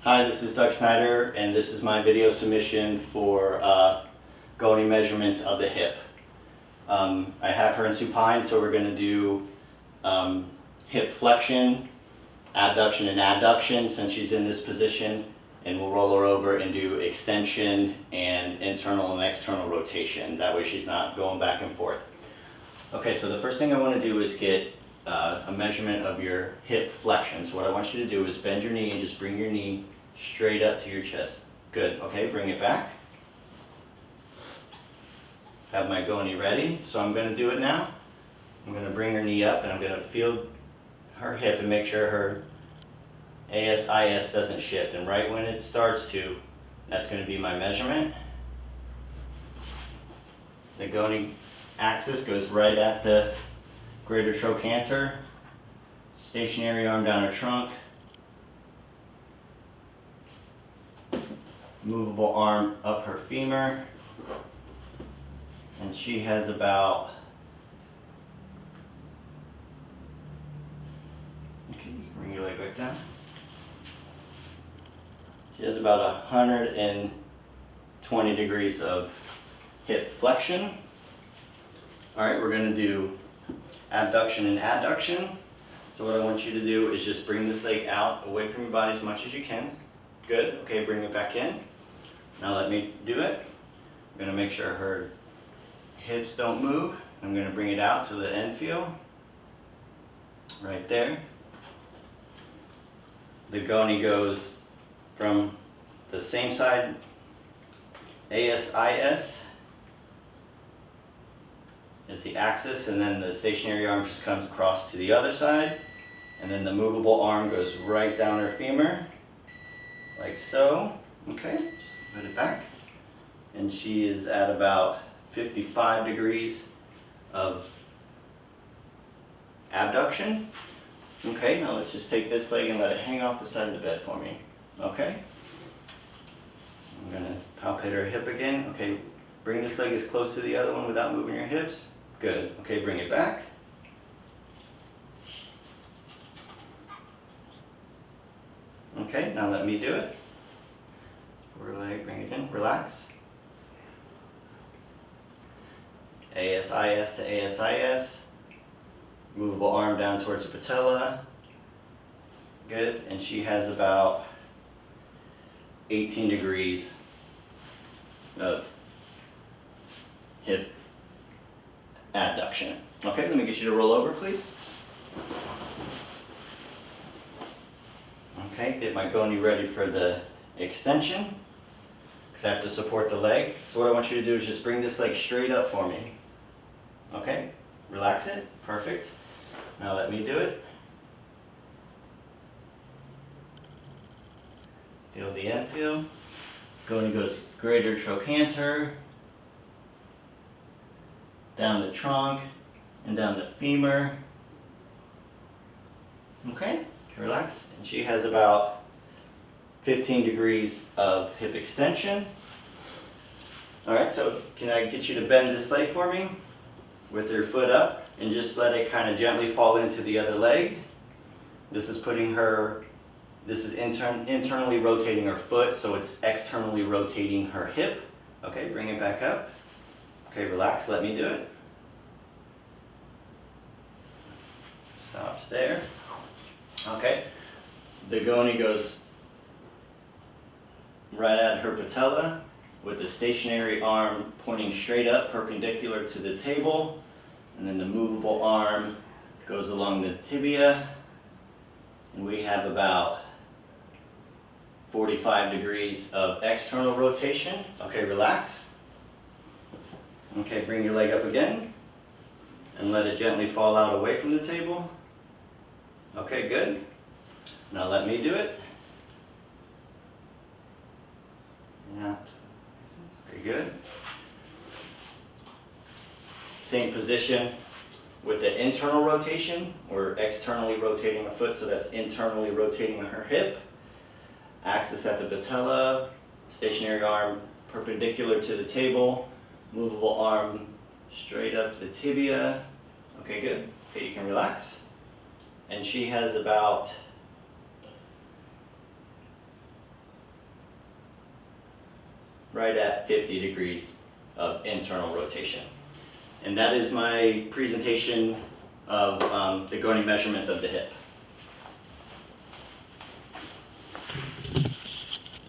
Hi, this is Doug Snyder, and this is my video submission for going measurements of the hip. I have her in supine, so we're going to do hip flexion, abduction, and adduction since she's in this position, and we'll roll her over and do extension and internal and external rotation. That way she's not going back and forth. Okay, so the first thing I want to do is get a measurement of your hip flexion. So what I want you to do is bend your knee and just bring your knee straight up to your chest. Good. Okay, bring it back. Have my go knee ready. So I'm going to do it now. I'm going to bring her knee up and I'm going to feel her hip and make sure her ASIS doesn't shift. And right when it starts to, that's going to be my measurement. The go knee axis goes right at the greater trochanter, stationary arm down her trunk, movable arm up her femur, and she has about, okay, you can bring your leg back down. She has about 120 degrees of hip flexion. All right, we're going to do abduction and adduction. So what I want you to do is just bring this leg out away from your body as much as you can. Good. Okay, bring it back in. Now let me do it. I'm going to make sure her hips don't move. I'm going to bring it out to the end feel. Right there. The goni goes from the same side, ASIS is the axis, and then the stationary arm just comes across to the other side, and then the movable arm goes right down her femur, like so. Okay, just put it back. And she is at about 55 degrees of abduction. Okay, now let's just take this leg and let it hang off the side of the bed for me. Okay? I'm going to palpate her hip again. Okay, bring this leg as close to the other one without moving your hips. Good. Okay, bring it back. Okay, now let me do it. Lower leg, bring it in, relax. ASIS to ASIS. Movable arm down towards the patella. Good, and she has about 18 degrees of hip adduction. Okay, let me get you to roll over, please. Okay, get my goni ready for the extension, because I have to support the leg. So what I want you to do is just bring this leg straight up for me. Okay, relax it. Perfect. Now let me do it. Feel the end feel. Goni goes greater trochanter, down the trunk, and down the femur. Okay, relax. And she has about 15 degrees of hip extension. Alright, so can I get you to bend this leg for me with your foot up and just let it kind of gently fall into the other leg. This is putting her, this is internally rotating her foot, so it's externally rotating her hip. Okay, bring it back up. Okay, relax, let me do it. Stops there. Okay, the goni goes right at her patella with the stationary arm pointing straight up, perpendicular to the table, and then the movable arm goes along the tibia, and we have about 45 degrees of external rotation. Okay, relax. Okay, bring your leg up again and let it gently fall out away from the table. Okay, good. Now let me do it. Yeah, very good. Same position with the internal rotation. We're externally rotating the foot, so that's internally rotating her hip. Axis at the patella, stationary arm perpendicular to the table, movable arm straight up the tibia. Okay, good. Okay, you can relax. And she has about right at 50 degrees of internal rotation. And that is my presentation of the going measurements of the hip.